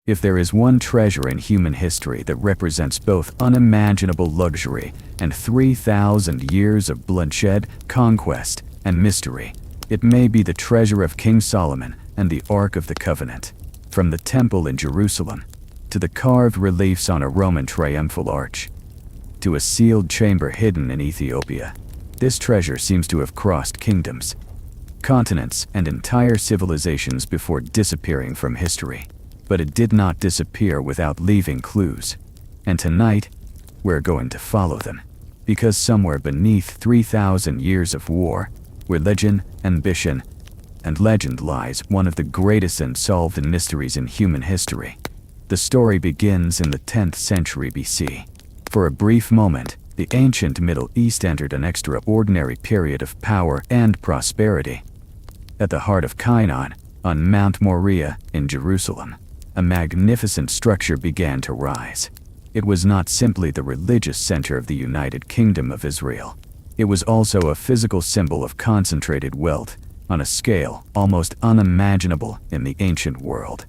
If there is one treasure in human history that represents both unimaginable luxury and 3,000 years of bloodshed, conquest, and mystery, it may be the treasure of King Solomon and the Ark of the Covenant. From the temple in Jerusalem, to the carved reliefs on a Roman triumphal arch, to a sealed chamber hidden in Ethiopia, this treasure seems to have crossed kingdoms, continents, and entire civilizations before disappearing from history. But it did not disappear without leaving clues. And tonight, we're going to follow them. Because somewhere beneath 3,000 years of war, religion, ambition, and legend lies one of the greatest unsolved mysteries in human history. The story begins in the 10th century BC. For a brief moment, the ancient Middle East entered an extraordinary period of power and prosperity. At the heart of Canaan, on Mount Moriah in Jerusalem, a magnificent structure began to rise. It was not simply the religious center of the United Kingdom of Israel. It was also a physical symbol of concentrated wealth on a scale almost unimaginable in the ancient world.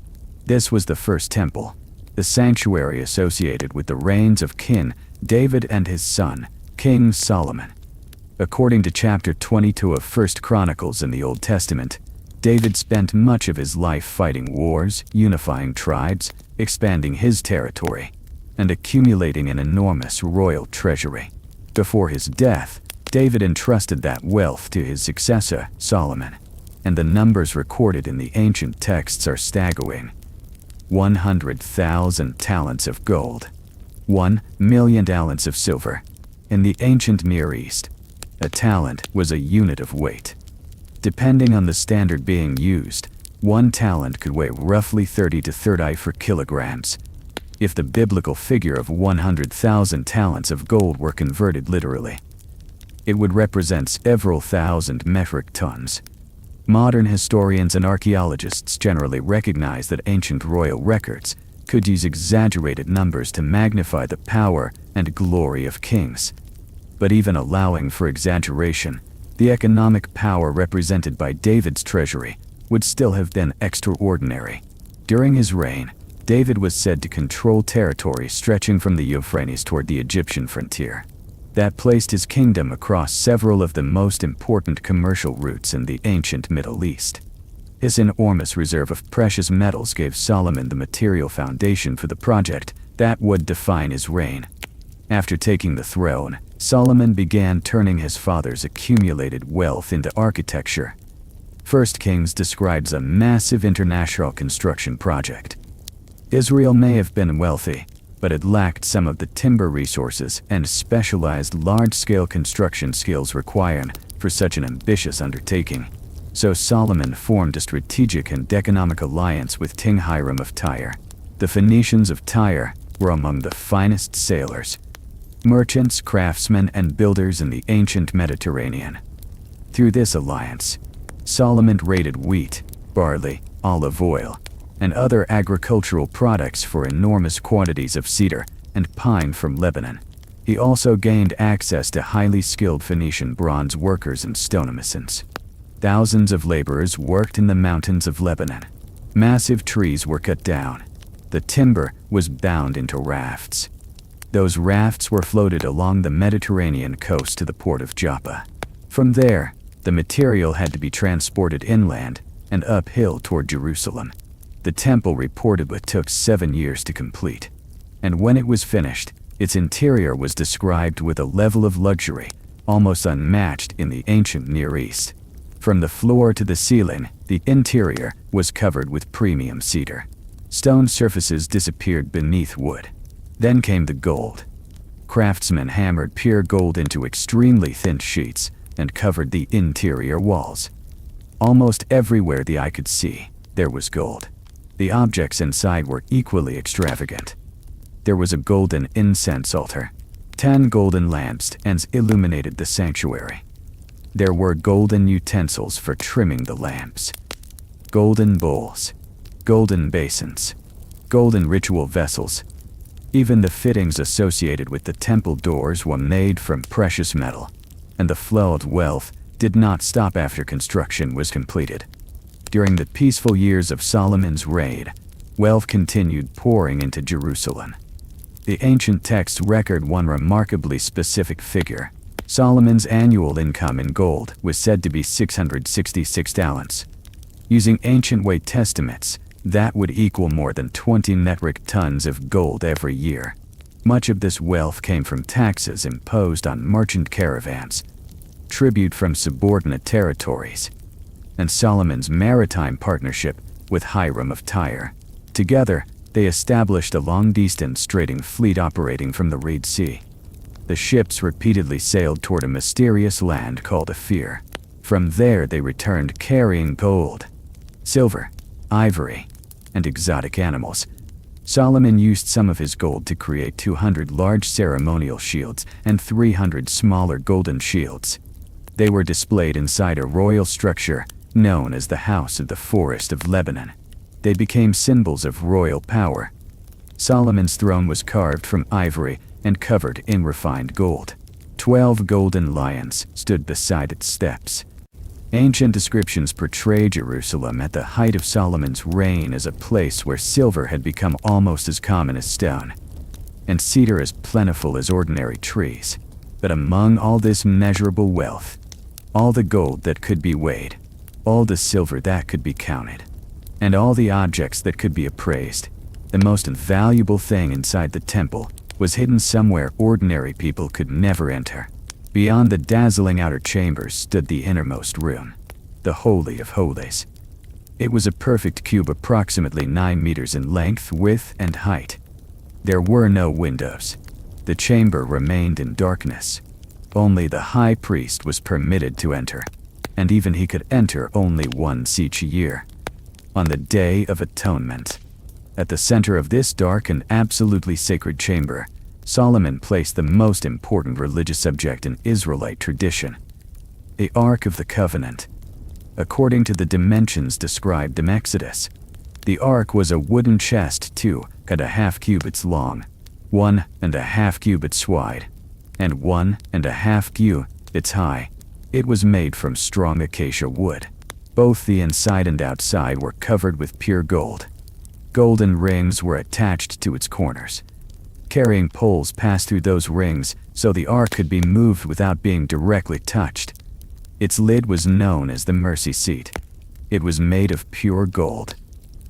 This was the first temple, the sanctuary associated with the reigns of King David and his son, King Solomon. According to chapter 22 of 1 Chronicles in the Old Testament, David spent much of his life fighting wars, unifying tribes, expanding his territory, and accumulating an enormous royal treasury. Before his death, David entrusted that wealth to his successor, Solomon, and the numbers recorded in the ancient texts are staggering. 100,000 talents of gold, 1 million talents of silver. In the ancient Near East, a talent was a unit of weight. Depending on the standard being used, 1 talent could weigh roughly 30 to 34 kilograms. If the biblical figure of 100,000 talents of gold were converted literally, it would represent several thousand metric tons. Modern historians and archaeologists generally recognize that ancient royal records could use exaggerated numbers to magnify the power and glory of kings. But even allowing for exaggeration, the economic power represented by David's treasury would still have been extraordinary. During his reign, David was said to control territory stretching from the Euphrates toward the Egyptian frontier. That placed his kingdom across several of the most important commercial routes in the ancient Middle East. His enormous reserve of precious metals gave Solomon the material foundation for the project that would define his reign. After taking the throne, Solomon began turning his father's accumulated wealth into architecture. 1 Kings describes a massive international construction project. Israel may have been wealthy, but it lacked some of the timber resources and specialized large-scale construction skills required for such an ambitious undertaking. So Solomon formed a strategic and economic alliance with King Hiram of Tyre. The Phoenicians of Tyre were among the finest sailors, merchants, craftsmen, and builders in the ancient Mediterranean. Through this alliance, Solomon traded wheat, barley, olive oil, and other agricultural products for enormous quantities of cedar and pine from Lebanon. He also gained access to highly skilled Phoenician bronze workers and stonemasons. Thousands of laborers worked in the mountains of Lebanon. Massive trees were cut down. The timber was bound into rafts. Those rafts were floated along the Mediterranean coast to the port of Joppa. From there, the material had to be transported inland and uphill toward Jerusalem. The temple reportedly took 7 years to complete, and when it was finished, its interior was described with a level of luxury almost unmatched in the ancient Near East. From the floor to the ceiling, the interior was covered with premium cedar. Stone surfaces disappeared beneath wood. Then came the gold. Craftsmen hammered pure gold into extremely thin sheets and covered the interior walls. Almost everywhere the eye could see, there was gold. The objects inside were equally extravagant. There was a golden incense altar. 10 golden lampstands illuminated the sanctuary. There were golden utensils for trimming the lamps, golden bowls, golden basins, golden ritual vessels. Even the fittings associated with the temple doors were made from precious metal, and the flow of wealth did not stop after construction was completed. During the peaceful years of Solomon's reign, wealth continued pouring into Jerusalem. The ancient texts record one remarkably specific figure. Solomon's annual income in gold was said to be 666 talents. Using ancient weight estimates, that would equal more than 20 metric tons of gold every year. Much of this wealth came from taxes imposed on merchant caravans, tribute from subordinate territories, and Solomon's maritime partnership with Hiram of Tyre. Together, they established a long-distance trading fleet operating from the Red Sea. The ships repeatedly sailed toward a mysterious land called Ophir. From there they returned carrying gold, silver, ivory, and exotic animals. Solomon used some of his gold to create 200 large ceremonial shields and 300 smaller golden shields. They were displayed inside a royal structure known as the House of the Forest of Lebanon. They became symbols of royal power. Solomon's throne was carved from ivory and covered in refined gold. 12 golden lions stood beside its steps. Ancient descriptions portray Jerusalem at the height of Solomon's reign as a place where silver had become almost as common as stone, and cedar as plentiful as ordinary trees. But among all this immeasurable wealth, all the gold that could be weighed, all the silver that could be counted, and all the objects that could be appraised, the most valuable thing inside the temple was hidden somewhere ordinary people could never enter. Beyond the dazzling outer chambers stood the innermost room, the Holy of Holies. It was a perfect cube approximately 9 meters in length, width, and height. There were no windows. The chamber remained in darkness. Only the high priest was permitted to enter, and even he could enter only once each year, on the Day of Atonement. At the center of this dark and absolutely sacred chamber, Solomon placed the most important religious subject in Israelite tradition, the Ark of the Covenant. According to the dimensions described in Exodus, the Ark was a wooden chest 2.5 cubits long, 1.5 cubits wide, and 1.5 cubits high. It was made from strong acacia wood. Both the inside and outside were covered with pure gold. Golden rings were attached to its corners. Carrying poles passed through those rings so the ark could be moved without being directly touched. Its lid was known as the mercy seat. It was made of pure gold.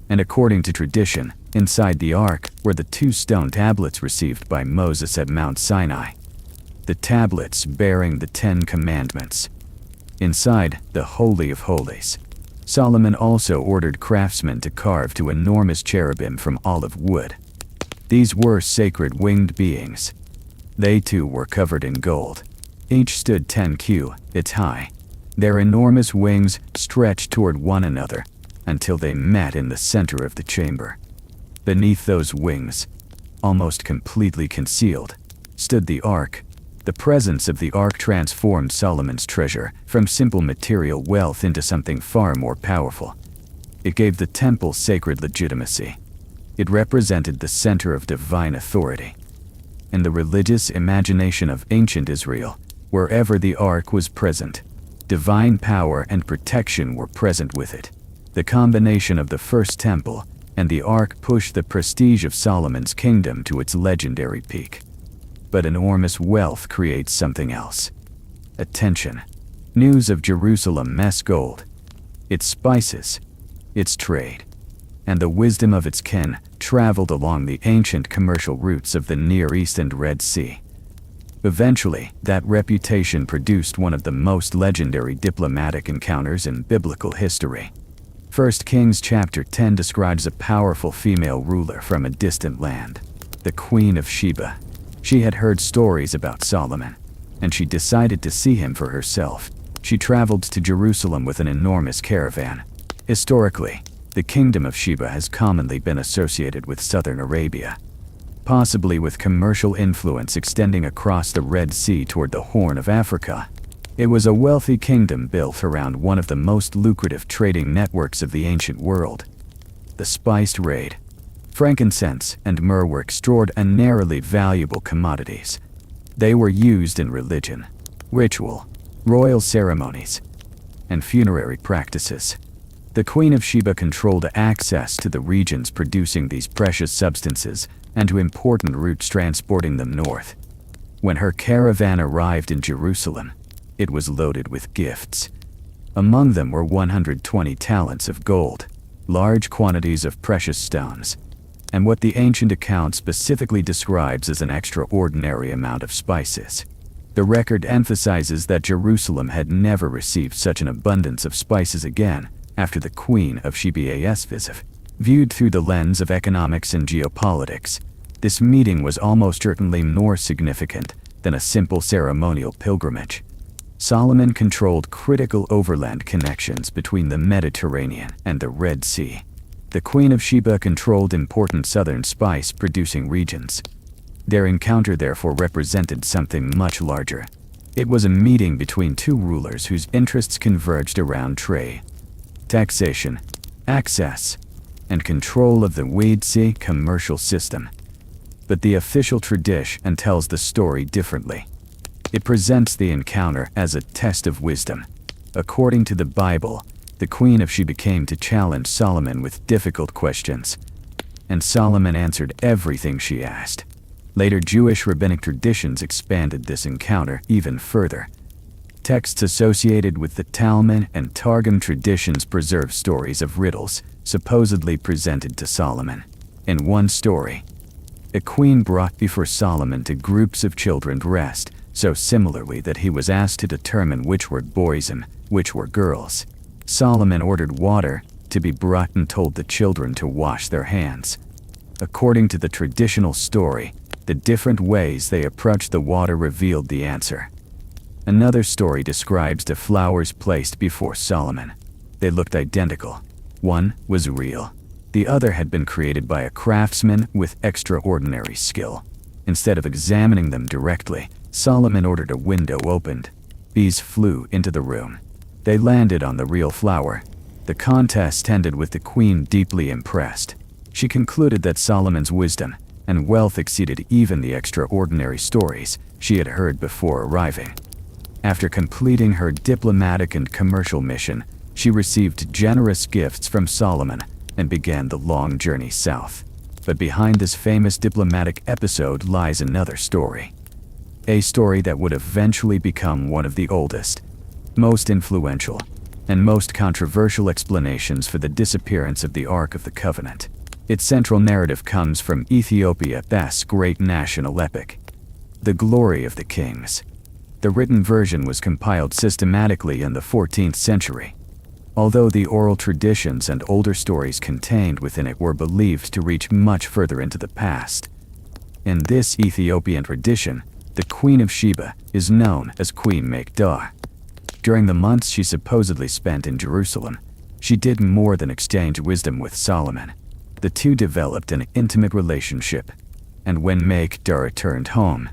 And according to tradition, inside the ark were the 2 stone tablets received by Moses at Mount Sinai, the tablets bearing the 10 Commandments. Inside the Holy of Holies, Solomon also ordered craftsmen to carve 2 enormous cherubim from olive wood. These were sacred winged beings. They too were covered in gold. Each stood 10 cubits high. Their enormous wings stretched toward one another until they met in the center of the chamber. Beneath those wings, almost completely concealed, stood the ark. The presence of the ark transformed Solomon's treasure from simple material wealth into something far more powerful. It gave the temple sacred legitimacy. It represented the center of divine authority. In the religious imagination of ancient Israel, wherever the ark was present, divine power and protection were present with it. The combination of the first temple and the ark pushed the prestige of Solomon's kingdom to its legendary peak. But enormous wealth creates something else. Attention. News of Jerusalem's gold, its spices, its trade, and the wisdom of its kin traveled along the ancient commercial routes of the Near East and Red Sea. Eventually, that reputation produced one of the most legendary diplomatic encounters in biblical history. 1 Kings chapter 10 describes a powerful female ruler from a distant land, the Queen of Sheba. She had heard stories about Solomon, and she decided to see him for herself. She traveled to Jerusalem with an enormous caravan. Historically, the kingdom of Sheba has commonly been associated with southern Arabia, possibly with commercial influence extending across the Red Sea toward the Horn of Africa. It was a wealthy kingdom built around one of the most lucrative trading networks of the ancient world. The spiced reed, frankincense, and myrrh were extraordinarily valuable commodities. They were used in religion, ritual, royal ceremonies, and funerary practices. The Queen of Sheba controlled access to the regions producing these precious substances and to important routes transporting them north. When her caravan arrived in Jerusalem, it was loaded with gifts. Among them were 120 talents of gold, large quantities of precious stones, and what the ancient account specifically describes as an extraordinary amount of spices. The record emphasizes that Jerusalem had never received such an abundance of spices again after the Queen of Sheba's visit. Viewed through the lens of economics and geopolitics, this meeting was almost certainly more significant than a simple ceremonial pilgrimage. Solomon controlled critical overland connections between the Mediterranean and the Red Sea. The Queen of Sheba controlled important southern spice-producing regions. Their encounter therefore represented something much larger. It was a meeting between two rulers whose interests converged around trade, taxation, access, and control of the Red Sea commercial system. But the official tradition tells the story differently. It presents the encounter as a test of wisdom. According to the Bible, the Queen of Sheba came to challenge Solomon with difficult questions, and Solomon answered everything she asked. Later Jewish rabbinic traditions expanded this encounter even further. Texts associated with the Talmud and Targum traditions preserve stories of riddles supposedly presented to Solomon. In one story, a queen brought before Solomon to groups of children dressed so similarly that he was asked to determine which were boys and which were girls. Solomon ordered water to be brought and told the children to wash their hands. According to the traditional story, the different ways they approached the water revealed the answer. Another story describes the flowers placed before Solomon. They looked identical. One was real. The other had been created by a craftsman with extraordinary skill. Instead of examining them directly, Solomon ordered a window opened. Bees flew into the room. They landed on the real flower. The contest ended with the queen deeply impressed. She concluded that Solomon's wisdom and wealth exceeded even the extraordinary stories she had heard before arriving. After completing her diplomatic and commercial mission, she received generous gifts from Solomon and began the long journey south. But behind this famous diplomatic episode lies another story. A story that would eventually become one of the oldest, most influential, and most controversial explanations for the disappearance of the Ark of the Covenant. Its central narrative comes from Ethiopia's great national epic, The Glory of the Kings. The written version was compiled systematically in the 14th century, although the oral traditions and older stories contained within it were believed to reach much further into the past. In this Ethiopian tradition, the Queen of Sheba is known as Queen Makeda. During the months she supposedly spent in Jerusalem, she did more than exchange wisdom with Solomon. The two developed an intimate relationship, and when Makeda returned home,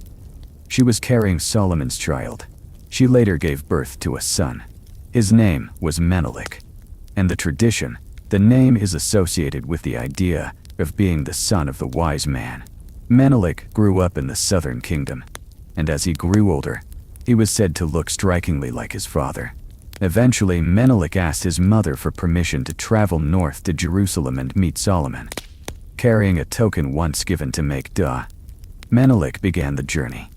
she was carrying Solomon's child. She later gave birth to a son. His name was Menelik. In the tradition, the name is associated with the idea of being the son of the wise man. Menelik grew up in the southern kingdom, and as he grew older, he was said to look strikingly like his father. Eventually, Menelik asked his mother for permission to travel north to Jerusalem and meet Solomon. Carrying a token once given to Makeda, Menelik began the journey.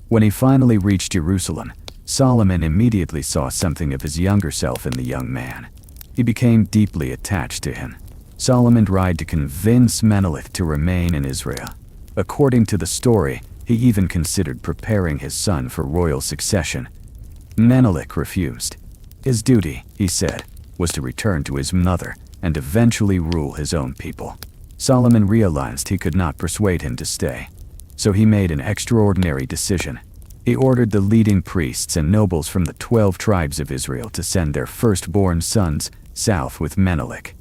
When he finally reached Jerusalem, Solomon immediately saw something of his younger self in the young man. He became deeply attached to him. Solomon tried to convince Menelik to remain in Israel. According to the story, he even considered preparing his son for royal succession. Menelik refused. His duty, he said, was to return to his mother and eventually rule his own people. Solomon realized he could not persuade him to stay, so he made an extraordinary decision. He ordered the leading priests and nobles from the 12 tribes of Israel to send their firstborn sons south with Menelik.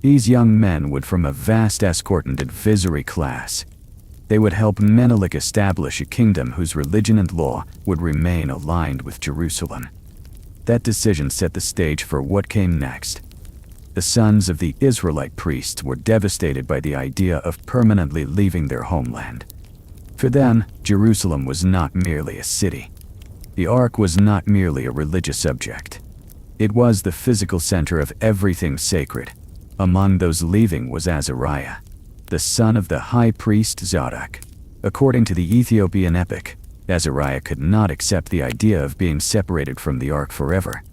These young men would form a vast escort and advisory class. They would help Menelik establish a kingdom whose religion and law would remain aligned with Jerusalem. That decision set the stage for what came next. The sons of the Israelite priests were devastated by the idea of permanently leaving their homeland. For them, Jerusalem was not merely a city. The Ark was not merely a religious object. It was the physical center of everything sacred. Among those leaving was Azariah, the son of the high priest Zadok. According to the Ethiopian epic, Azariah could not accept the idea of being separated from the ark forever.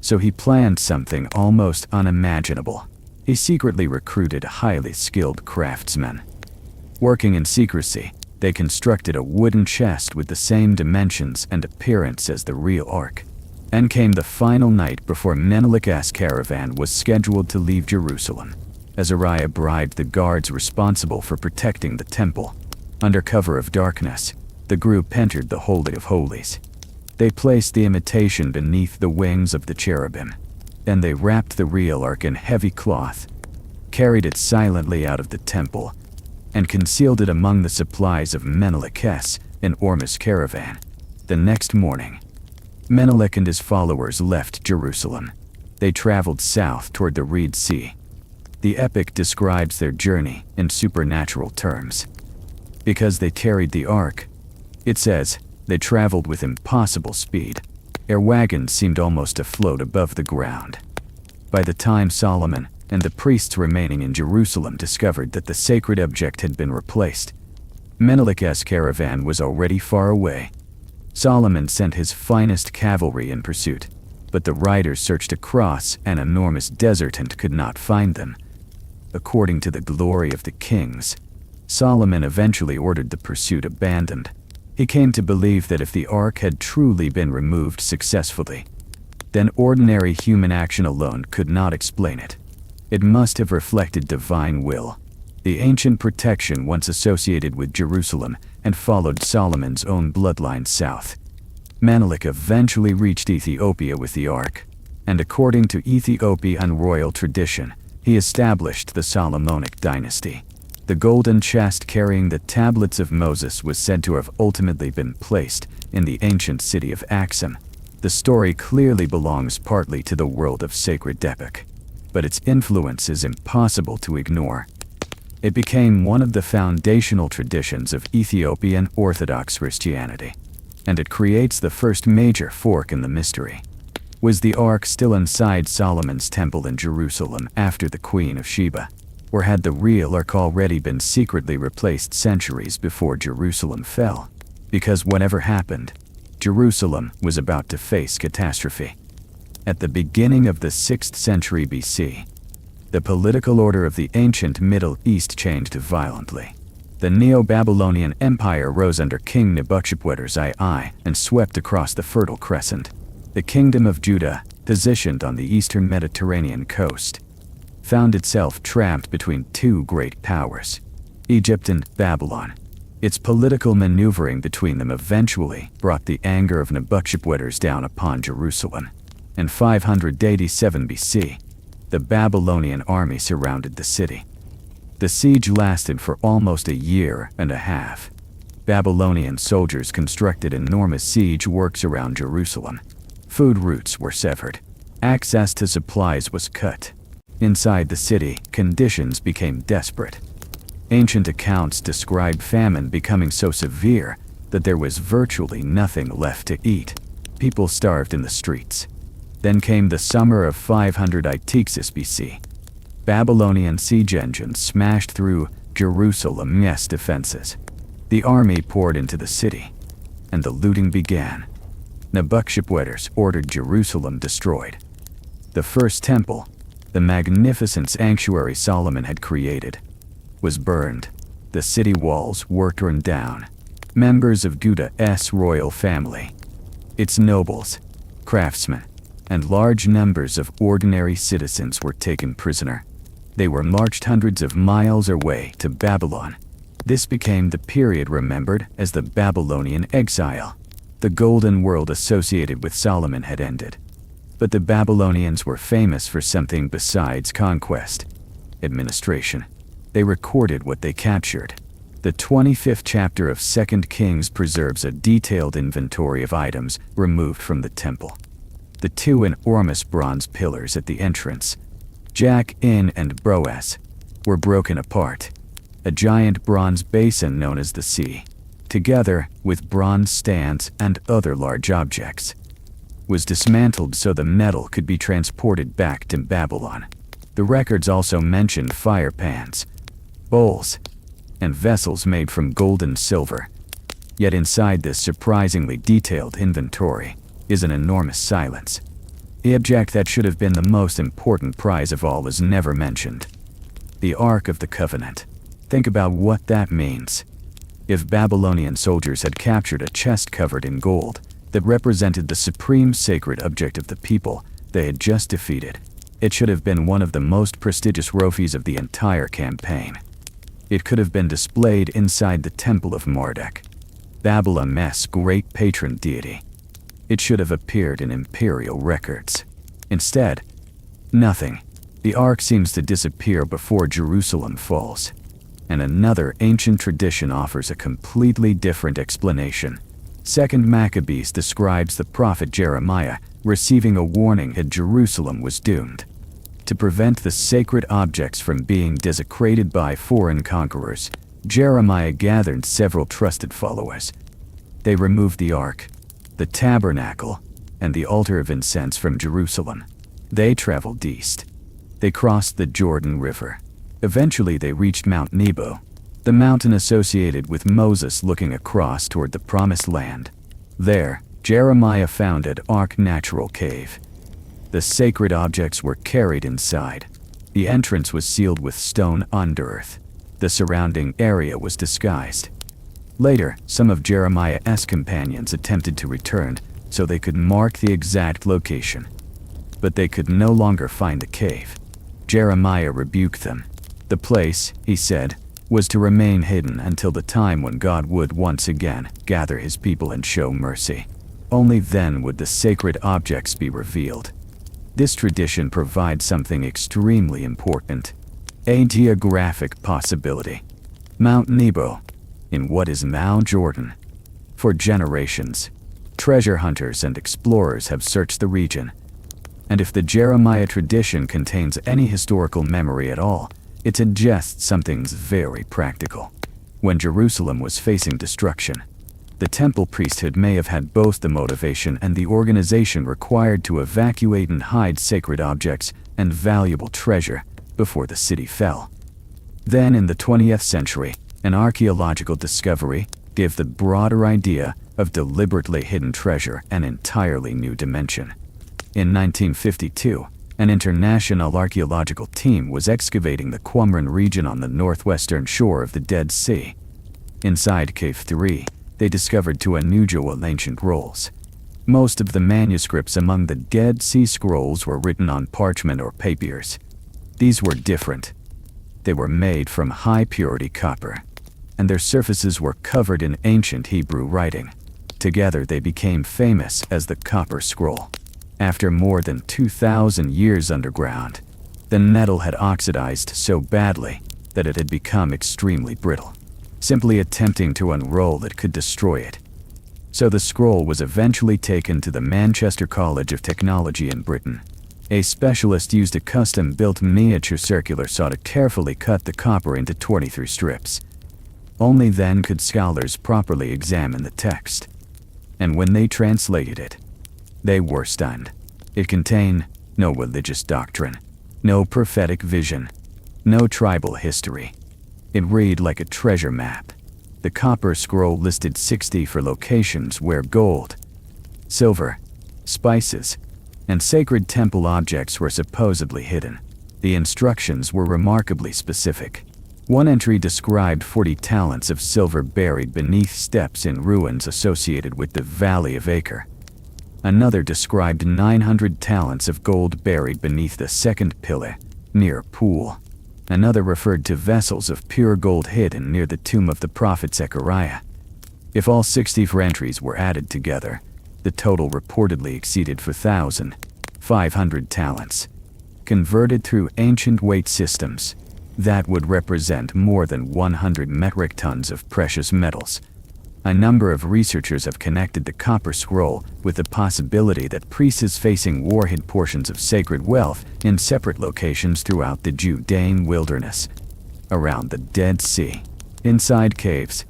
So he planned something almost unimaginable. He secretly recruited highly skilled craftsmen. Working in secrecy, they constructed a wooden chest with the same dimensions and appearance as the real ark. And came the final night before Menelik's caravan was scheduled to leave Jerusalem. Azariah bribed the guards responsible for protecting the temple. Under cover of darkness, the group entered the Holy of Holies. They placed the imitation beneath the wings of the cherubim. Then they wrapped the real ark in heavy cloth, carried it silently out of the temple, and concealed it among the supplies of Menelik's and Ormus' caravan. The next morning, Menelik and his followers left Jerusalem. They traveled south toward the Reed Sea. The epic describes their journey in supernatural terms. Because they carried the ark, it says, they traveled with impossible speed. Their wagons seemed almost afloat above the ground. By the time Solomon and the priests remaining in Jerusalem discovered that the sacred object had been replaced, Menelik's caravan was already far away. Solomon sent his finest cavalry in pursuit, but the riders searched across an enormous desert and could not find them. According to the glory of the kings, Solomon eventually ordered the pursuit abandoned. He came to believe that if the ark had truly been removed successfully, then ordinary human action alone could not explain it. It must have reflected divine will, the ancient protection once associated with Jerusalem and followed Solomon's own bloodline south. Menelik eventually reached Ethiopia with the ark, and according to Ethiopian royal tradition, he established the Solomonic dynasty. The golden chest carrying the tablets of Moses was said to have ultimately been placed in the ancient city of Axum. The story clearly belongs partly to the world of sacred epic, but its influence is impossible to ignore. It became one of the foundational traditions of Ethiopian Orthodox Christianity, and it creates the first major fork in the mystery. Was the ark still inside Solomon's temple in Jerusalem after the Queen of Sheba? Or had the real ark already been secretly replaced centuries before Jerusalem fell? Because whatever happened, Jerusalem was about to face catastrophe. At the beginning of the 6th century BC, the political order of the ancient Middle East changed violently. The Neo-Babylonian Empire rose under King Nebuchadnezzar II and swept across the Fertile Crescent. The Kingdom of Judah, positioned on the eastern Mediterranean coast, found itself trapped between two great powers, Egypt and Babylon. Its political maneuvering between them eventually brought the anger of Nebuchadnezzar down upon Jerusalem. In 587 BC, the Babylonian army surrounded the city. The siege lasted for almost a year and a half. Babylonian soldiers constructed enormous siege works around Jerusalem. Food routes were severed. Access to supplies was cut. Inside the city, conditions became desperate. Ancient accounts describe famine becoming so severe that there was virtually nothing left to eat. People starved in the streets. Then came the summer of 500 BC. Babylonian siege engines smashed through Jerusalem's defenses. The army poured into the city, and the looting began. Nebuchadnezzar ordered Jerusalem destroyed. The first temple, the magnificent sanctuary Solomon had created, was burned. The city walls were torn down. Members of Judah's royal family, its nobles, craftsmen, and large numbers of ordinary citizens were taken prisoner. They were marched hundreds of miles away to Babylon. This became the period remembered as the Babylonian exile. The golden world associated with Solomon had ended. But the Babylonians were famous for something besides conquest: administration. They recorded what they captured. The 25th chapter of 2 Kings preserves a detailed inventory of items removed from the temple. The two enormous bronze pillars at the entrance, Jak-in and Boaz, were broken apart. A giant bronze basin known as the sea, together with bronze stands and other large objects. was dismantled so the metal could be transported back to Babylon. The records also mentioned fire pans, bowls, and vessels made from gold and silver. Yet inside this surprisingly detailed inventory is an enormous silence. The object that should have been the most important prize of all is never mentioned. The Ark of the Covenant. Think about what that means. If Babylonian soldiers had captured a chest covered in gold that represented the supreme sacred object of the people they had just defeated, it should have been one of the most prestigious trophies of the entire campaign. It could have been displayed inside the Temple of Marduk, Babylon's great patron deity. It should have appeared in imperial records. Instead, nothing. The Ark seems to disappear before Jerusalem falls. And another ancient tradition offers a completely different explanation. 2 Maccabees describes the prophet Jeremiah receiving a warning that Jerusalem was doomed. To prevent the sacred objects from being desecrated by foreign conquerors, Jeremiah gathered several trusted followers. They removed the Ark, the tabernacle, and the altar of incense from Jerusalem. They traveled east. They crossed the Jordan River. Eventually they reached Mount Nebo, the mountain associated with Moses looking across toward the Promised Land. There, Jeremiah found an Ark natural cave. The sacred objects were carried inside. The entrance was sealed with stone under earth. The surrounding area was disguised. Later, some of Jeremiah's companions attempted to return so they could mark the exact location. But they could no longer find the cave. Jeremiah rebuked them. The place, he said, was to remain hidden until the time when God would once again gather his people and show mercy. Only then would the sacred objects be revealed. This tradition provides something extremely important: a geographic possibility. Mount Nebo, in what is now Jordan. For generations, treasure hunters and explorers have searched the region. And if the Jeremiah tradition contains any historical memory at all, it suggests something very practical. When Jerusalem was facing destruction, the temple priesthood may have had both the motivation and the organization required to evacuate and hide sacred objects and valuable treasure before the city fell. Then in the 20th century, an archaeological discovery gave the broader idea of deliberately hidden treasure an entirely new dimension. In 1952, an international archaeological team was excavating the Qumran region on the northwestern shore of the Dead Sea. Inside Cave 3, they discovered two unusual ancient rolls. Most of the manuscripts among the Dead Sea Scrolls were written on parchment or papyrus. These were different. They were made from high-purity copper, and their surfaces were covered in ancient Hebrew writing. Together they became famous as the Copper Scroll. After more than 2,000 years underground, the metal had oxidized so badly that it had become extremely brittle. Simply attempting to unroll it could destroy it. So the scroll was eventually taken to the Manchester College of Technology in Britain. A specialist used a custom-built miniature circular saw to carefully cut the copper into 23 strips. Only then could scholars properly examine the text. And when they translated it, they were stunned. It contained no religious doctrine, no prophetic vision, no tribal history. It read like a treasure map. The Copper Scroll listed 64 locations where gold, silver, spices, and sacred temple objects were supposedly hidden. The instructions were remarkably specific. One entry described 40 talents of silver buried beneath steps in ruins associated with the Valley of Acre. Another described 900 talents of gold buried beneath the second pillar, near a pool. Another referred to vessels of pure gold hidden near the tomb of the prophet Zechariah. If all 64 entries were added together, the total reportedly exceeded 4,500 talents. Converted through ancient weight systems, that would represent more than 100 metric tons of precious metals. A number of researchers have connected the Copper Scroll with the possibility that priests facing war hid portions of sacred wealth in separate locations throughout the Judean wilderness, around the Dead Sea, inside caves,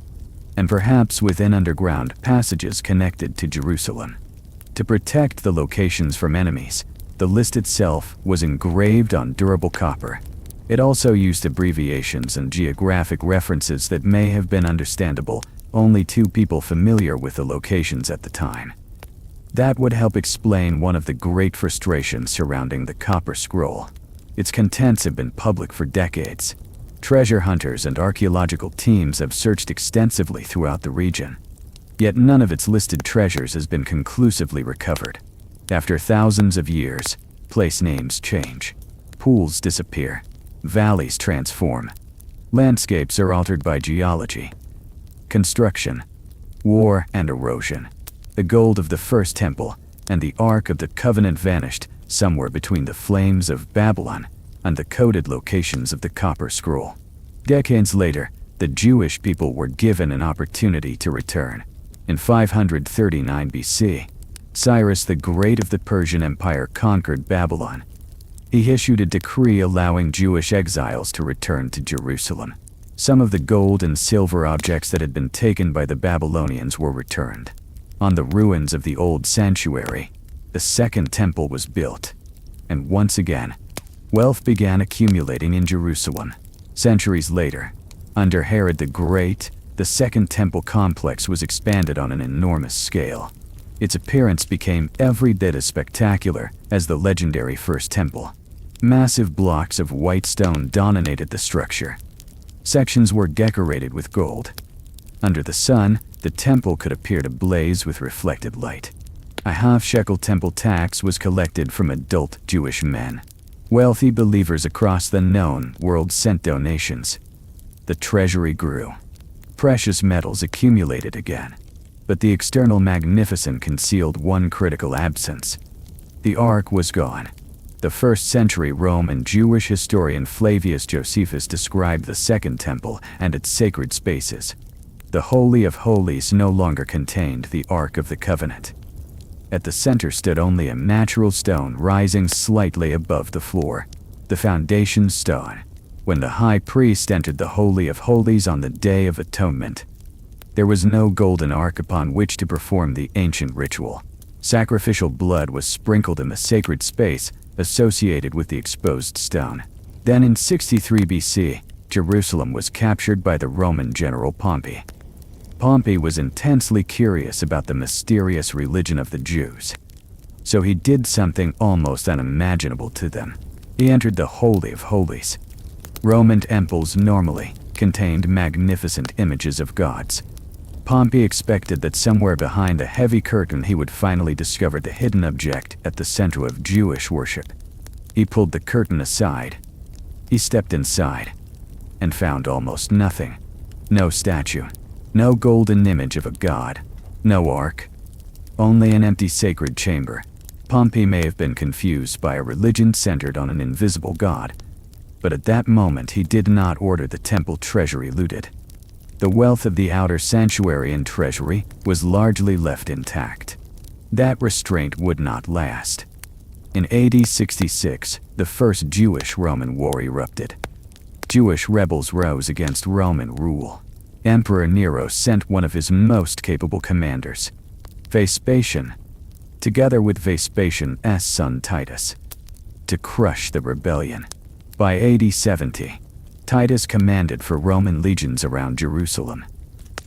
and perhaps within underground passages connected to Jerusalem. To protect the locations from enemies, the list itself was engraved on durable copper. It also used abbreviations and geographic references that may have been understandable only to people familiar with the locations at the time. That would help explain one of the great frustrations surrounding the Copper Scroll. Its contents have been public for decades. Treasure hunters and archaeological teams have searched extensively throughout the region. Yet none of its listed treasures has been conclusively recovered. After thousands of years, place names change. Pools disappear. Valleys transform. Landscapes are altered by geology, construction, war, and erosion. The gold of the First Temple and the Ark of the Covenant vanished somewhere between the flames of Babylon and the coded locations of the Copper Scroll. Decades later, the Jewish people were given an opportunity to return. In 539 BC, Cyrus the Great of the Persian Empire conquered Babylon. He issued a decree allowing Jewish exiles to return to Jerusalem. Some of the gold and silver objects that had been taken by the Babylonians were returned. On the ruins of the old sanctuary, the Second Temple was built. And once again, wealth began accumulating in Jerusalem. Centuries later, under Herod the Great, the Second Temple complex was expanded on an enormous scale. Its appearance became every bit as spectacular as the legendary First Temple. Massive blocks of white stone dominated the structure. Sections were decorated with gold. Under the sun, the temple could appear to blaze with reflected light. A half-shekel temple tax was collected from adult Jewish men. Wealthy believers across the known world sent donations. The treasury grew. Precious metals accumulated again. But the external magnificence concealed one critical absence. The Ark was gone. The first-century Roman Jewish historian Flavius Josephus described the Second Temple and its sacred spaces. The Holy of Holies no longer contained the Ark of the Covenant. At the center stood only a natural stone rising slightly above the floor, the foundation stone. When the high priest entered the Holy of Holies on the Day of Atonement, there was no golden ark upon which to perform the ancient ritual. Sacrificial blood was sprinkled in the sacred space associated with the exposed stone. Then in 63 BC, Jerusalem was captured by the Roman general Pompey. Pompey was intensely curious about the mysterious religion of the Jews. So he did something almost unimaginable to them. He entered the Holy of Holies. Roman temples normally contained magnificent images of gods. Pompey expected that somewhere behind the heavy curtain he would finally discover the hidden object at the center of Jewish worship. He pulled the curtain aside. He stepped inside and found almost nothing. No statue, no golden image of a god, no ark, only an empty sacred chamber. Pompey may have been confused by a religion centered on an invisible god, but at that moment he did not order the temple treasury looted. The wealth of the outer sanctuary and treasury was largely left intact. That restraint would not last. In AD 66, the First Jewish-Roman War erupted. Jewish rebels rose against Roman rule. Emperor Nero sent one of his most capable commanders, Vespasian, together with Vespasian's son Titus, to crush the rebellion. By AD 70, Titus commanded for Roman legions around Jerusalem.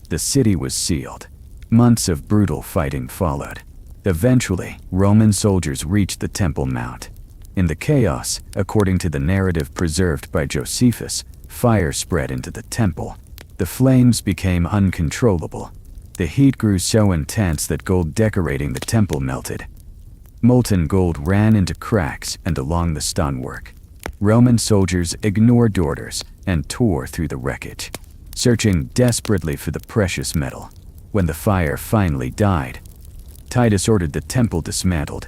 The city was sealed. Months of brutal fighting followed. Eventually, Roman soldiers reached the Temple Mount. In the chaos, according to the narrative preserved by Josephus, fire spread into the temple. The flames became uncontrollable. The heat grew so intense that gold decorating the temple melted. Molten gold ran into cracks and along the stonework. Roman soldiers ignored orders and tore through the wreckage, searching desperately for the precious metal. When the fire finally died, Titus ordered the temple dismantled.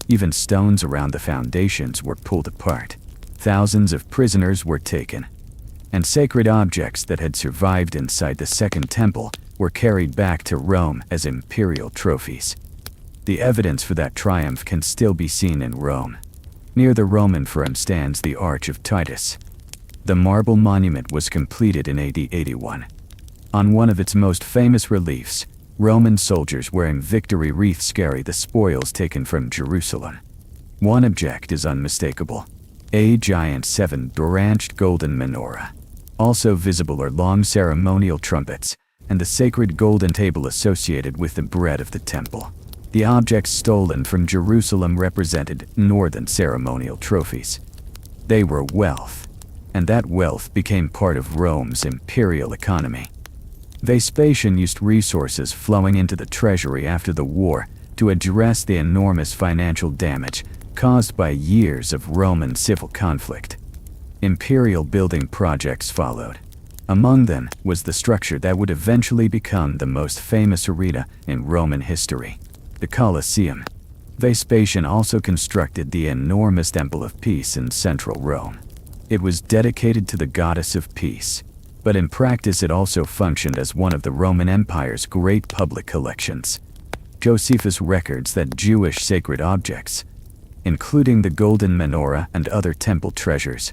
Even stones around the foundations were pulled apart. Thousands of prisoners were taken, and sacred objects that had survived inside the Second Temple were carried back to Rome as imperial trophies. The evidence for that triumph can still be seen in Rome. Near the Roman Forum stands the Arch of Titus. The marble monument was completed in AD 81. On one of its most famous reliefs, Roman soldiers wearing victory wreaths carry the spoils taken from Jerusalem. One object is unmistakable: a giant 7-branched golden menorah. Also visible are long ceremonial trumpets and the sacred golden table associated with the bread of the temple. The objects stolen from Jerusalem represented northern ceremonial trophies. They were wealth, and that wealth became part of Rome's imperial economy. Vespasian used resources flowing into the treasury after the war to address the enormous financial damage caused by years of Roman civil conflict. Imperial building projects followed. Among them was the structure that would eventually become the most famous arena in Roman history, the Colosseum. Vespasian also constructed the enormous Temple of Peace in central Rome. It was dedicated to the goddess of peace, but in practice it also functioned as one of the Roman Empire's great public collections. Josephus records that Jewish sacred objects, including the golden menorah and other temple treasures,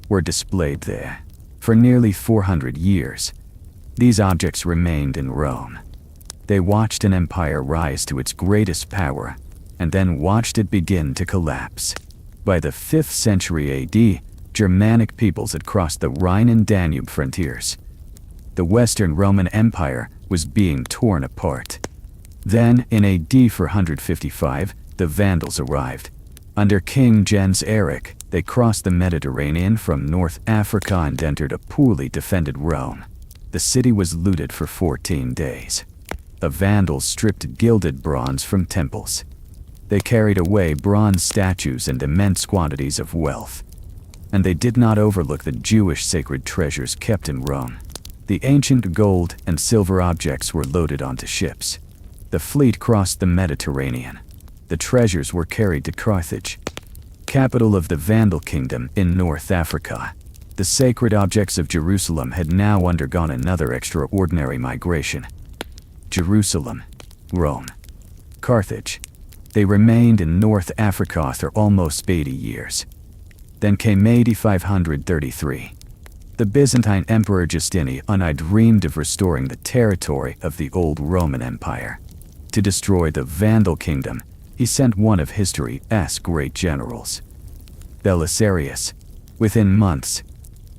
were displayed there. For nearly 400 years, these objects remained in Rome. They watched an empire rise to its greatest power, and then watched it begin to collapse. By the 5th century AD, Germanic peoples had crossed the Rhine and Danube frontiers. The Western Roman Empire was being torn apart. Then, in AD 455, the Vandals arrived. Under King Genseric, they crossed the Mediterranean from North Africa and entered a poorly defended Rome. The city was looted for 14 days. The Vandals stripped gilded bronze from temples. They carried away bronze statues and immense quantities of wealth. And they did not overlook the Jewish sacred treasures kept in Rome. The ancient gold and silver objects were loaded onto ships. The fleet crossed the Mediterranean. The treasures were carried to Carthage, capital of the Vandal kingdom in North Africa. The sacred objects of Jerusalem had now undergone another extraordinary migration. Jerusalem, Rome, Carthage. They remained in North Africa for almost 80 years. Then came AD 533. The Byzantine Emperor Justinian I dreamed of restoring the territory of the old Roman Empire. To destroy the Vandal kingdom, he sent one of history's great generals, Belisarius. Within months,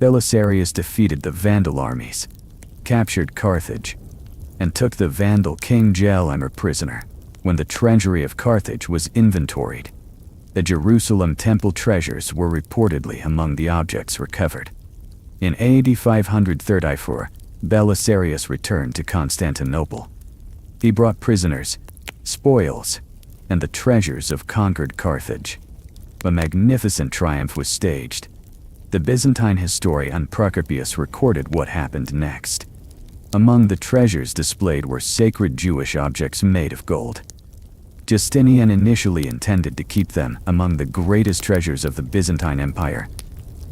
Belisarius defeated the Vandal armies, captured Carthage, and took the Vandal king Gelimer prisoner. When the treasury of Carthage was inventoried, the Jerusalem temple treasures were reportedly among the objects recovered. In AD 534, Belisarius returned to Constantinople. He brought prisoners, spoils, and the treasures of conquered Carthage. A magnificent triumph was staged. The Byzantine historian Procopius recorded what happened next. Among the treasures displayed were sacred Jewish objects made of gold. Justinian initially intended to keep them among the greatest treasures of the Byzantine Empire,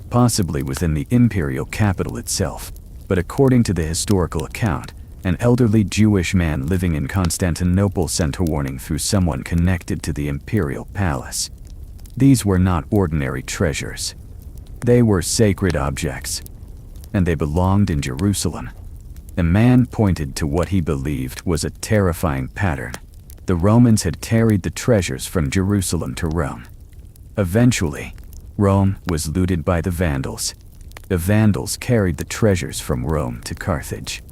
possibly within the imperial capital itself. But according to the historical account, an elderly Jewish man living in Constantinople sent a warning through someone connected to the imperial palace. These were not ordinary treasures. They were sacred objects, and they belonged in Jerusalem. The man pointed to what he believed was a terrifying pattern. The Romans had carried the treasures from Jerusalem to Rome. Eventually, Rome was looted by the Vandals. The Vandals carried the treasures from Rome to Carthage.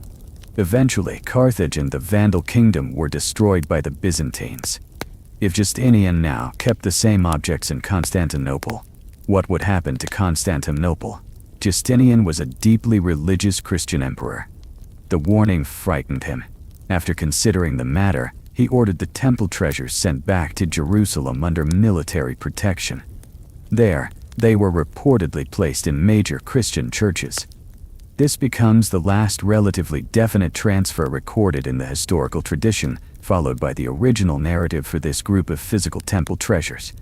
Eventually, Carthage and the Vandal kingdom were destroyed by the Byzantines. If Justinian now kept the same objects in Constantinople, what would happen to Constantinople? Justinian was a deeply religious Christian emperor. The warning frightened him. After considering the matter, he ordered the temple treasures sent back to Jerusalem under military protection. There, they were reportedly placed in major Christian churches. This becomes the last relatively definite transfer recorded in the historical tradition, followed by the original narrative for this group of physical temple treasures.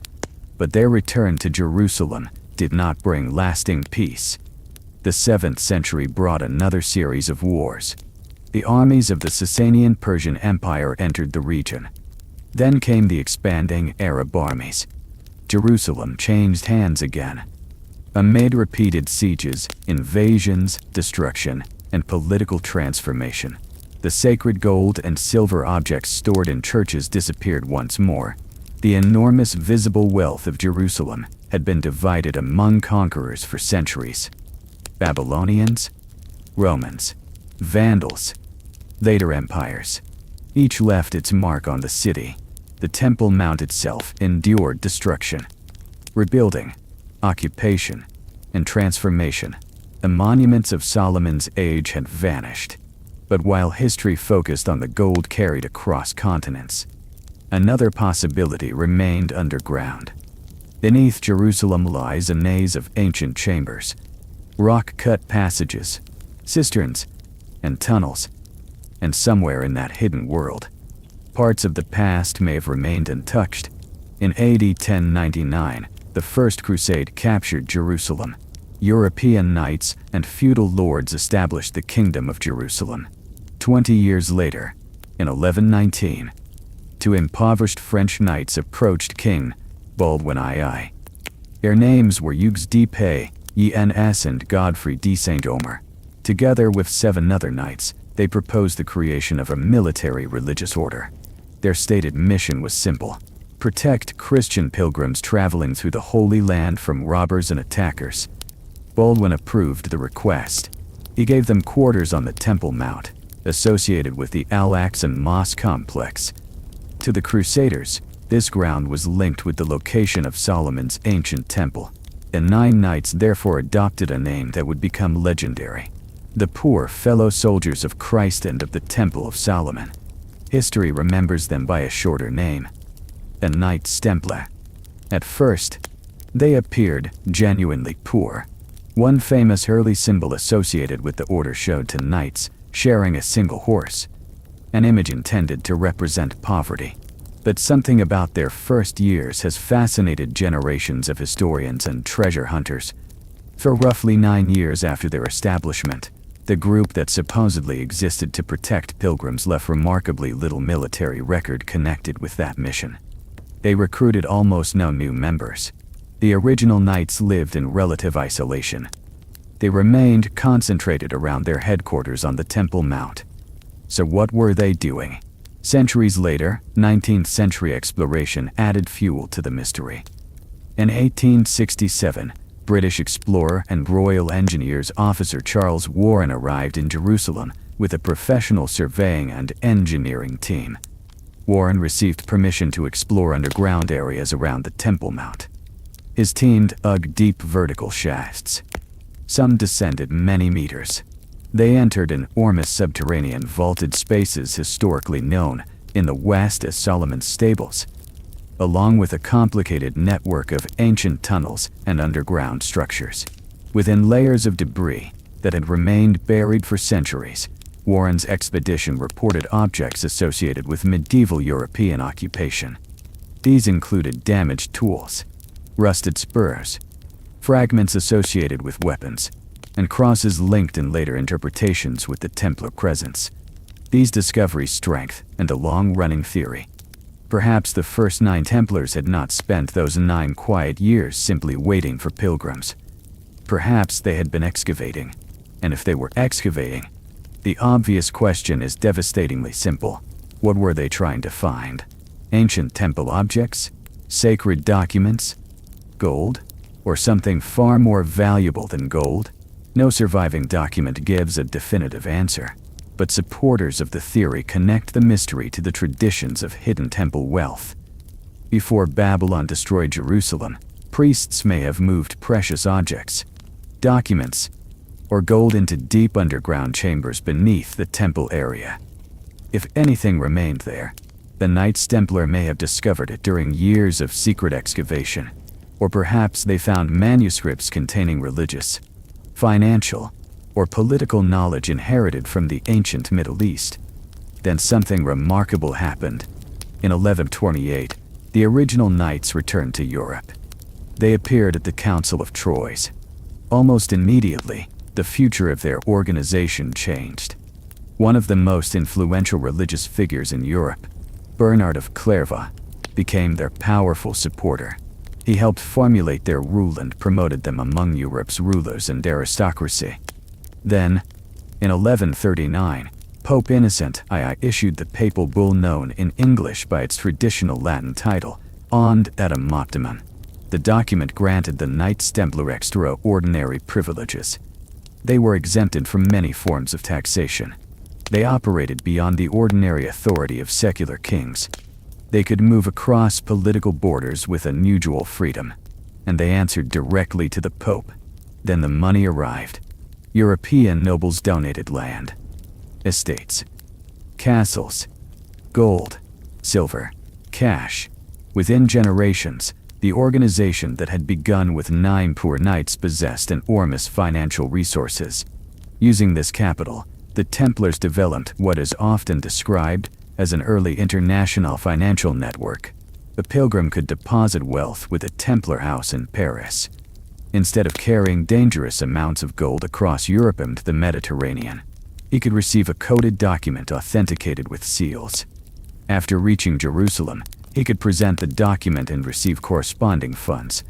But their return to Jerusalem did not bring lasting peace. The 7th century brought another series of wars. The armies of the Sasanian Persian Empire entered the region. Then came the expanding Arab armies. Jerusalem changed hands again. Amid repeated sieges, invasions, destruction, and political transformation, The sacred gold and silver objects stored in churches disappeared once more. The enormous visible wealth of Jerusalem had been divided among conquerors for centuries. Babylonians, Romans, Vandals, later empires. Each left its mark on the city. The Temple Mount itself endured destruction, rebuilding, occupation, and transformation. The monuments of Solomon's age had vanished. But while history focused on the gold carried across continents, another possibility remained underground. Beneath Jerusalem lies a maze of ancient chambers, rock-cut passages, cisterns, and tunnels. And somewhere in that hidden world, parts of the past may have remained untouched. In AD 1099, the First Crusade captured Jerusalem. European knights and feudal lords established the Kingdom of Jerusalem. 20 years later, in 1119, two impoverished French knights approached King Baldwin II. Their names were Hugues de Pay, ENS, and Godfrey de Saint-Omer. Together with 7 other knights, they proposed the creation of a military religious order. Their stated mission was simple: protect Christian pilgrims traveling through the Holy Land from robbers and attackers. Baldwin approved the request. He gave them quarters on the Temple Mount, associated with the Al-Aqsa Mosque complex. To the Crusaders, this ground was linked with the location of Solomon's ancient temple. The 9 knights therefore adopted a name that would become legendary: the Poor Fellow Soldiers of Christ and of the Temple of Solomon. History remembers them by a shorter name: the Knights Templar. At first, they appeared genuinely poor. One famous early symbol associated with the order showed 2 knights sharing a single horse, an image intended to represent poverty. But something about their first years has fascinated generations of historians and treasure hunters. For roughly 9 years after their establishment, the group that supposedly existed to protect pilgrims left remarkably little military record connected with that mission. They recruited almost no new members. The original knights lived in relative isolation. They remained concentrated around their headquarters on the Temple Mount. So what were they doing? Centuries later, 19th century exploration added fuel to the mystery. In 1867, British explorer and Royal Engineers officer Charles Warren arrived in Jerusalem with a professional surveying and engineering team. Warren received permission to explore underground areas around the Temple Mount. His team dug deep vertical shafts. Some descended many meters. They entered enormous subterranean vaulted spaces historically known in the West as Solomon's Stables, along with a complicated network of ancient tunnels and underground structures. Within layers of debris that had remained buried for centuries, Warren's expedition reported objects associated with medieval European occupation. These included damaged tools, rusted spurs, fragments associated with weapons, and crosses linked in later interpretations with the Templar presence. These discoveries strengthened a long-running theory. Perhaps the first 9 Templars had not spent those 9 quiet years simply waiting for pilgrims. Perhaps they had been excavating. And if they were excavating, the obvious question is devastatingly simple. What were they trying to find? Ancient temple objects? Sacred documents? Gold? Or something far more valuable than gold? No surviving document gives a definitive answer, but supporters of the theory connect the mystery to the traditions of hidden temple wealth. Before Babylon destroyed Jerusalem, priests may have moved precious objects, documents, or gold into deep underground chambers beneath the temple area. If anything remained there, the Knights Templar may have discovered it during years of secret excavation, or perhaps they found manuscripts containing religious, financial, or political knowledge inherited from the ancient Middle East. Then something remarkable happened. In 1128, the original knights returned to Europe. They appeared at the Council of Troyes. Almost immediately, the future of their organization changed. One of the most influential religious figures in Europe, Bernard of Clairvaux, became their powerful supporter. He helped formulate their rule and promoted them among Europe's rulers and aristocracy. Then, in 1139, Pope Innocent II issued the papal bull known in English by its traditional Latin title, Ond Etam Optimum. The document granted the Knights Templar extraordinary privileges. They were exempted from many forms of taxation. They operated beyond the ordinary authority of secular kings. They could move across political borders with unusual freedom, and they answered directly to the Pope. Then the money arrived. European nobles donated land, estates, castles, gold, silver, cash. Within generations, the organization that had begun with 9 poor knights possessed enormous financial resources. Using this capital, the Templars developed what is often described as an early international financial network. A pilgrim could deposit wealth with a Templar house in Paris, instead of carrying dangerous amounts of gold across Europe and the Mediterranean. He could receive a coded document authenticated with seals. After reaching Jerusalem, he could present the document and receive corresponding funds.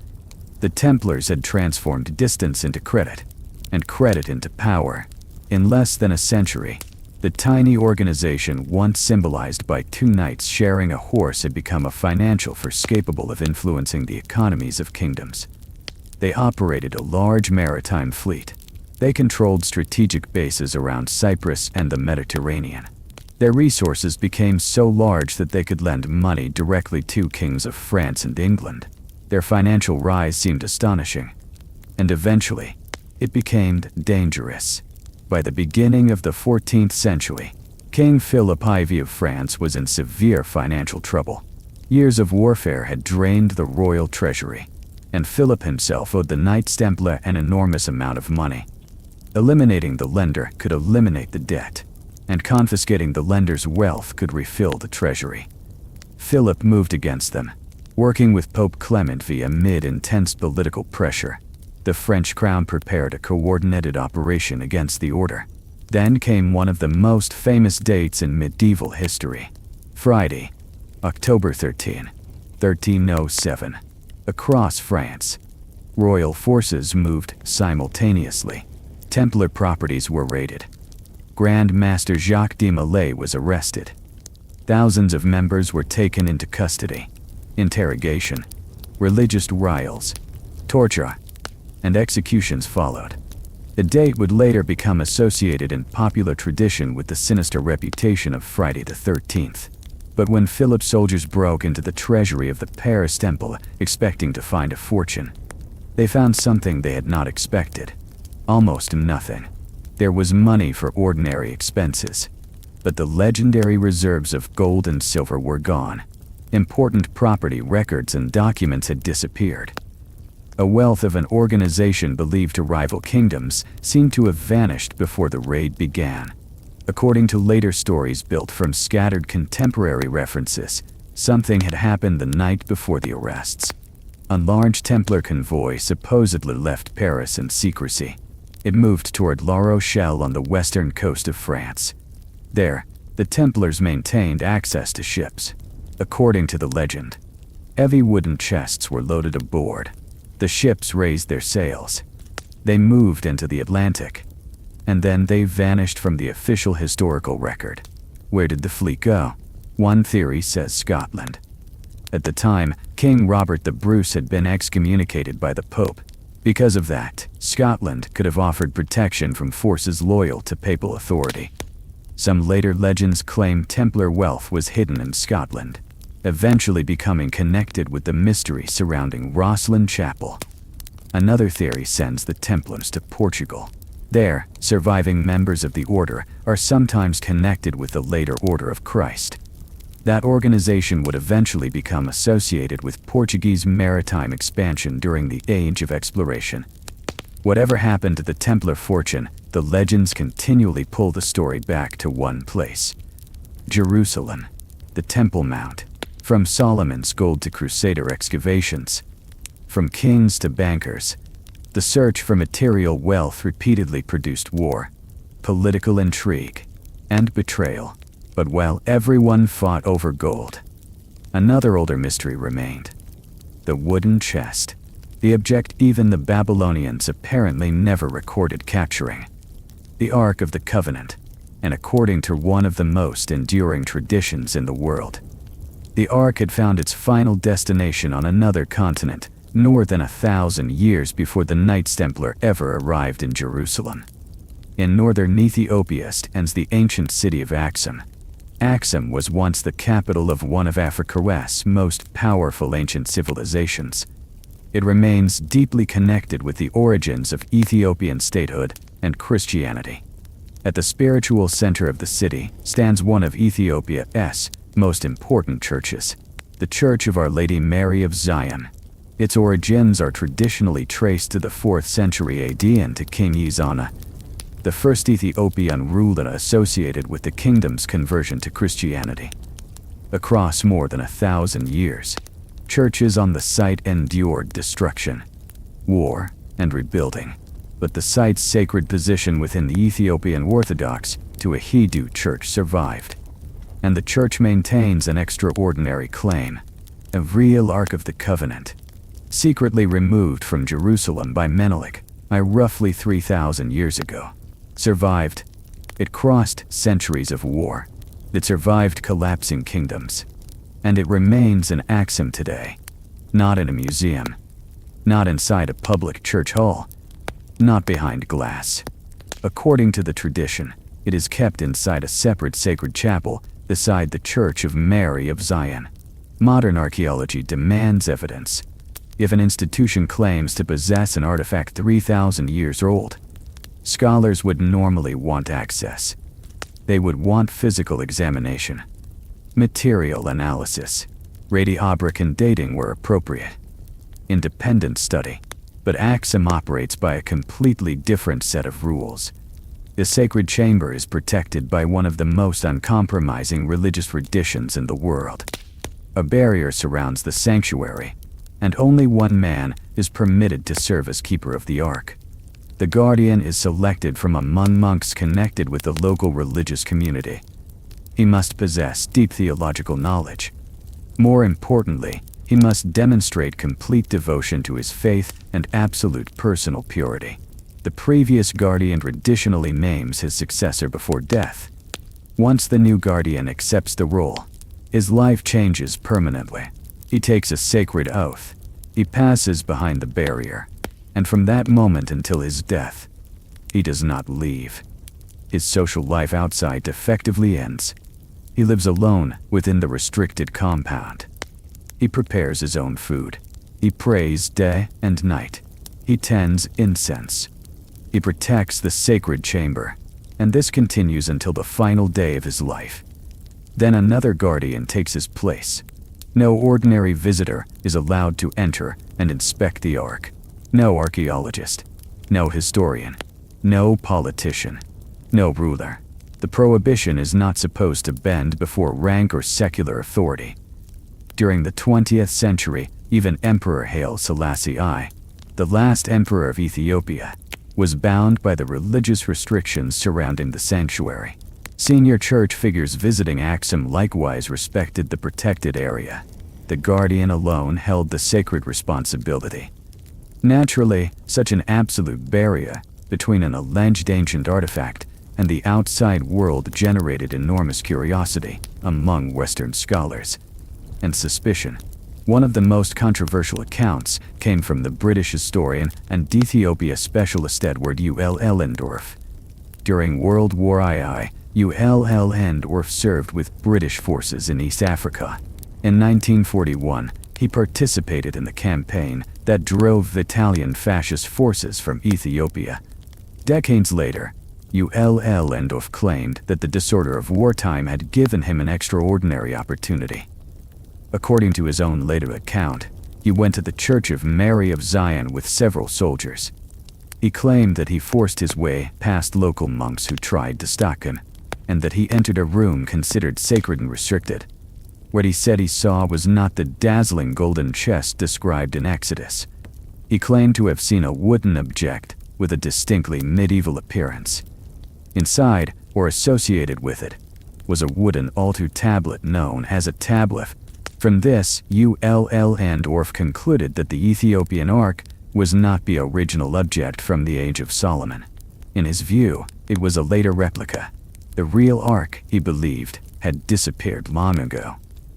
The Templars had transformed distance into credit, and credit into power. In less than a century, the tiny organization once symbolized by 2 knights sharing a horse had become a financial force capable of influencing the economies of kingdoms. They operated a large maritime fleet. They controlled strategic bases around Cyprus and the Mediterranean. Their resources became so large that they could lend money directly to kings of France and England. Their financial rise seemed astonishing, and eventually, it became dangerous. By the beginning of the 14th century, King Philip IV of France was in severe financial trouble. Years of warfare had drained the royal treasury, and Philip himself owed the Knights Templar an enormous amount of money. Eliminating the lender could eliminate the debt, and confiscating the lender's wealth could refill the treasury. Philip moved against them, working with Pope Clement V amid intense political pressure. The French crown prepared a coordinated operation against the order. Then came one of the most famous dates in medieval history. Friday, October 13, 1307. Across France, royal forces moved simultaneously. Templar properties were raided. Grand Master Jacques de Molay was arrested. Thousands of members were taken into custody. Interrogation, religious trials, torture, and executions followed. The date would later become associated in popular tradition with the sinister reputation of Friday the 13th. But when Philip's soldiers broke into the treasury of the Paris Temple expecting to find a fortune, they found something they had not expected. Almost nothing. There was money for ordinary expenses, but the legendary reserves of gold and silver were gone. Important property records and documents had disappeared. A wealth of an organization believed to rival kingdoms seemed to have vanished before the raid began. According to later stories built from scattered contemporary references, something had happened the night before the arrests. A large Templar convoy supposedly left Paris in secrecy. It moved toward La Rochelle on the western coast of France. There, the Templars maintained access to ships. According to the legend, heavy wooden chests were loaded aboard. The ships raised their sails. They moved into the Atlantic, and then they vanished from the official historical record. Where did the fleet go? One theory says Scotland. At the time, King Robert the Bruce had been excommunicated by the Pope. Because of that, Scotland could have offered protection from forces loyal to papal authority. Some later legends claim Templar wealth was hidden in Scotland, eventually becoming connected with the mystery surrounding Rosslyn Chapel. Another theory sends the Templars to Portugal. There, surviving members of the order are sometimes connected with the later Order of Christ. That organization would eventually become associated with Portuguese maritime expansion during the Age of Exploration. Whatever happened to the Templar fortune, the legends continually pull the story back to one place: Jerusalem, the Temple Mount. From Solomon's gold to Crusader excavations, from kings to bankers, the search for material wealth repeatedly produced war, political intrigue, and betrayal. But while everyone fought over gold, another older mystery remained: the wooden chest. The object even the Babylonians apparently never recorded capturing. The Ark of the Covenant, and according to one of the most enduring traditions in the world. The Ark had found its final destination on another continent, more than 1,000 years before the Knights Templar ever arrived in Jerusalem. In northern Ethiopia stands the ancient city of Axum. Axum was once the capital of one of Africa's most powerful ancient civilizations. It remains deeply connected with the origins of Ethiopian statehood and Christianity. At the spiritual center of the city stands one of Ethiopia's most important churches, the Church of Our Lady Mary of Zion. Its origins are traditionally traced to the 4th century AD and to King Ezana, the first Ethiopian ruler associated with the kingdom's conversion to Christianity. Across more than 1,000 years, churches on the site endured destruction, war, and rebuilding, but the site's sacred position within the Ethiopian Orthodox Tewahedo Church survived, and the church maintains an extraordinary claim, a real Ark of the Covenant, secretly removed from Jerusalem by Menelik roughly 3,000 years ago. Survived. It crossed centuries of war. It survived collapsing kingdoms. And it remains in Axum today. Not in a museum. Not inside a public church hall. Not behind glass. According to the tradition, it is kept inside a separate sacred chapel beside the Church of Mary of Zion. Modern archaeology demands evidence. If an institution claims to possess an artifact 3,000 years old, scholars would normally want access. They would want physical examination, material analysis, radiographing dating where appropriate, independent study. But Axum operates by a completely different set of rules. The sacred chamber is protected by one of the most uncompromising religious traditions in the world. A barrier surrounds the sanctuary, and only one man is permitted to serve as keeper of the Ark. The guardian is selected from among monks connected with the local religious community. He must possess deep theological knowledge. More importantly, he must demonstrate complete devotion to his faith and absolute personal purity. The previous guardian traditionally names his successor before death. Once the new guardian accepts the role, his life changes permanently. He takes a sacred oath. He passes behind the barrier. And from that moment until his death, he does not leave. His social life outside effectively ends. He lives alone within the restricted compound. He prepares his own food. He prays day and night. He tends incense. He protects the sacred chamber, and this continues until the final day of his life. Then another guardian takes his place. No ordinary visitor is allowed to enter and inspect the Ark. No archaeologist, no historian, no politician, no ruler. The prohibition is not supposed to bend before rank or secular authority. During the 20th century, even Emperor Haile Selassie I, the last emperor of Ethiopia, was bound by the religious restrictions surrounding the sanctuary. Senior church figures visiting Axum likewise respected the protected area. The guardian alone held the sacred responsibility. Naturally, such an absolute barrier between an alleged ancient artifact and the outside world generated enormous curiosity among Western scholars and suspicion. One of the most controversial accounts came from the British historian and Ethiopia specialist Edward Ul Ellendorf. During World War II, Ul Ellendorf served with British forces in East Africa. In 1941, he participated in the campaign that drove Italian fascist forces from Ethiopia. Decades later, Ul Ellendorf claimed that the disorder of wartime had given him an extraordinary opportunity. According to his own later account, he went to the Church of Mary of Zion with several soldiers. He claimed that he forced his way past local monks who tried to stop him, and that he entered a room considered sacred and restricted. What he said he saw was not the dazzling golden chest described in Exodus. He claimed to have seen a wooden object with a distinctly medieval appearance. Inside, or associated with it, was a wooden altar tablet known as a tablet. From this, Ul Ellendorf concluded that the Ethiopian Ark was not the original object from the Age of Solomon. In his view, it was a later replica. The real Ark, he believed, had disappeared long ago.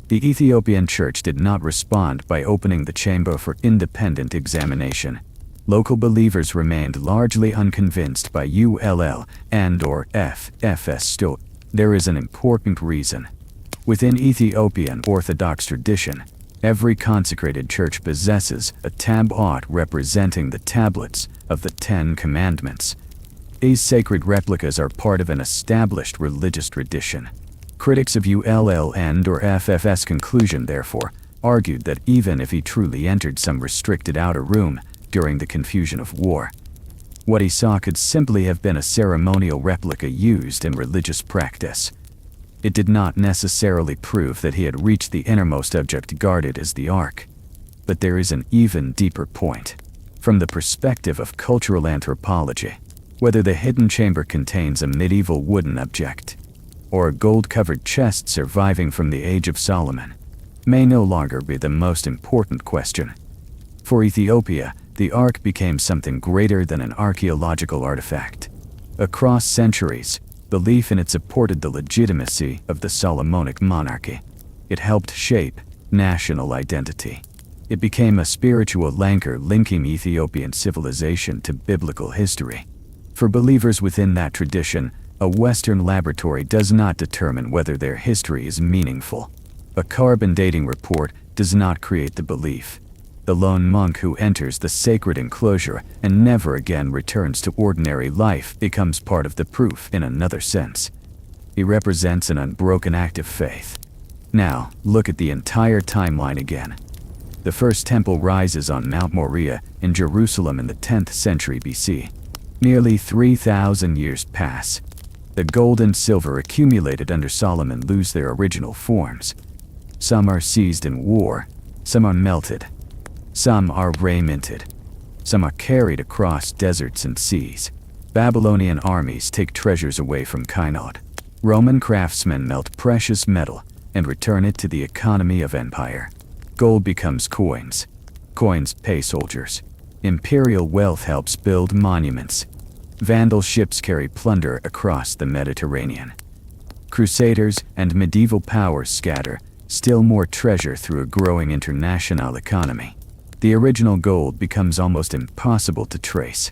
The Ethiopian church did not respond by opening the chamber for independent examination. Local believers remained largely unconvinced by ULL and/or FFS still. There is an important reason. Within Ethiopian Orthodox tradition, every consecrated church possesses a tablet representing the tablets of the Ten Commandments. These sacred replicas are part of an established religious tradition. Critics of ULL and/or FFS conclusion, therefore, argued that even if he truly entered some restricted outer room during the confusion of war, what he saw could simply have been a ceremonial replica used in religious practice. It did not necessarily prove that he had reached the innermost object guarded as the Ark. But there is an even deeper point. From the perspective of cultural anthropology, whether the hidden chamber contains a medieval wooden object or a gold-covered chest surviving from the Age of Solomon may no longer be the most important question. For Ethiopia, the Ark became something greater than an archaeological artifact. Across centuries, belief in it supported the legitimacy of the Solomonic monarchy. It helped shape national identity. It became a spiritual anchor linking Ethiopian civilization to biblical history. For believers within that tradition, a Western laboratory does not determine whether their history is meaningful. A carbon dating report does not create the belief. The lone monk who enters the sacred enclosure and never again returns to ordinary life becomes part of the proof in another sense. He represents an unbroken act of faith. Now, look at the entire timeline again. The first temple rises on Mount Moriah in Jerusalem in the 10th century BC. Nearly 3,000 years pass. The gold and silver accumulated under Solomon lose their original forms. Some are seized in war, some are melted, some are reminted, some are carried across deserts and seas. Babylonian armies take treasures away from Kinod. Roman craftsmen melt precious metal and return it to the economy of empire. Gold becomes coins. Coins pay soldiers. Imperial wealth helps build monuments. Vandal ships carry plunder across the Mediterranean. Crusaders and medieval powers scatter still more treasure through a growing international economy. The original gold becomes almost impossible to trace.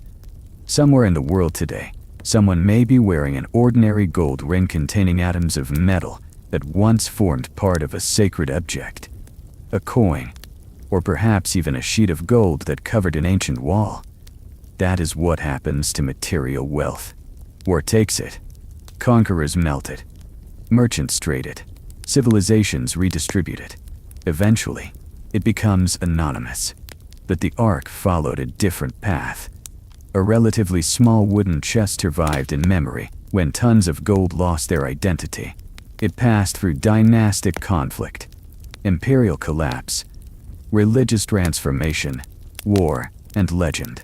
Somewhere in the world today, someone may be wearing an ordinary gold ring containing atoms of metal that once formed part of a sacred object. A coin, or perhaps even a sheet of gold that covered an ancient wall. That is what happens to material wealth. War takes it. Conquerors melt it. Merchants trade it. Civilizations redistribute it. Eventually, it becomes anonymous. But the Ark followed a different path. A relatively small wooden chest survived in memory when tons of gold lost their identity. It passed through dynastic conflict, imperial collapse, religious transformation, war, and legend.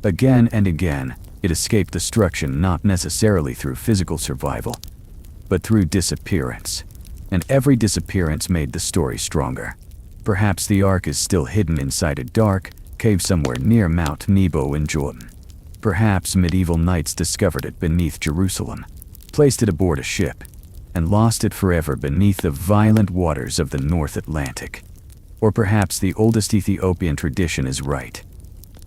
Again and again, it escaped destruction not necessarily through physical survival, but through disappearance. And every disappearance made the story stronger. Perhaps the Ark is still hidden inside a dark cave somewhere near Mount Nebo in Jordan. Perhaps medieval knights discovered it beneath Jerusalem, placed it aboard a ship, and lost it forever beneath the violent waters of the North Atlantic. Or perhaps the oldest Ethiopian tradition is right.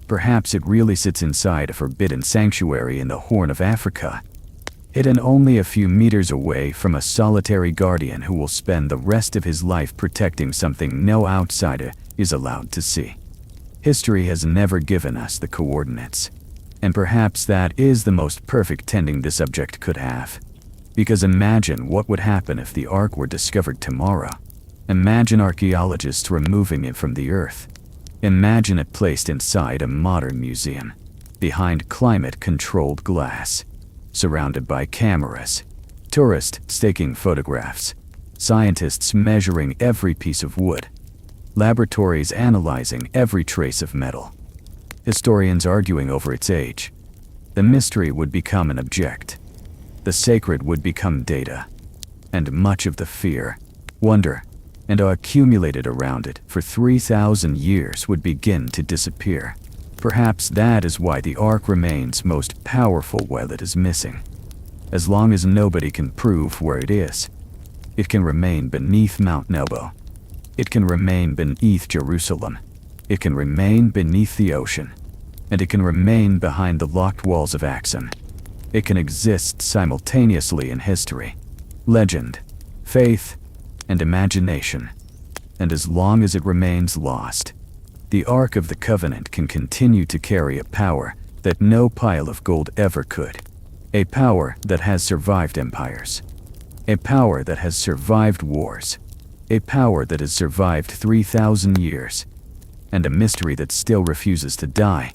Perhaps it really sits inside a forbidden sanctuary in the Horn of Africa, hidden only a few meters away from a solitary guardian who will spend the rest of his life protecting something no outsider is allowed to see. History has never given us the coordinates, and perhaps that is the most perfect ending this subject could have. Because imagine what would happen if the Ark were discovered tomorrow. Imagine archaeologists removing it from the earth. Imagine it placed inside a modern museum, behind climate-controlled glass, surrounded by cameras, tourists taking photographs, scientists measuring every piece of wood, laboratories analyzing every trace of metal, historians arguing over its age. The mystery would become an object. The sacred would become data, and much of the fear, wonder, and awe accumulated around it for 3,000 years would begin to disappear. Perhaps that is why the Ark remains most powerful while it is missing. as long as nobody can prove where it is. It can remain beneath Mount Nebo. It can remain beneath Jerusalem. It can remain beneath the ocean. And it can remain behind the locked walls of Axum. It can exist simultaneously in history, legend, faith, and imagination. And as long as it remains lost, the Ark of the Covenant can continue to carry a power that no pile of gold ever could. A power that has survived empires. A power that has survived wars. A power that has survived 3,000 years. And a mystery that still refuses to die.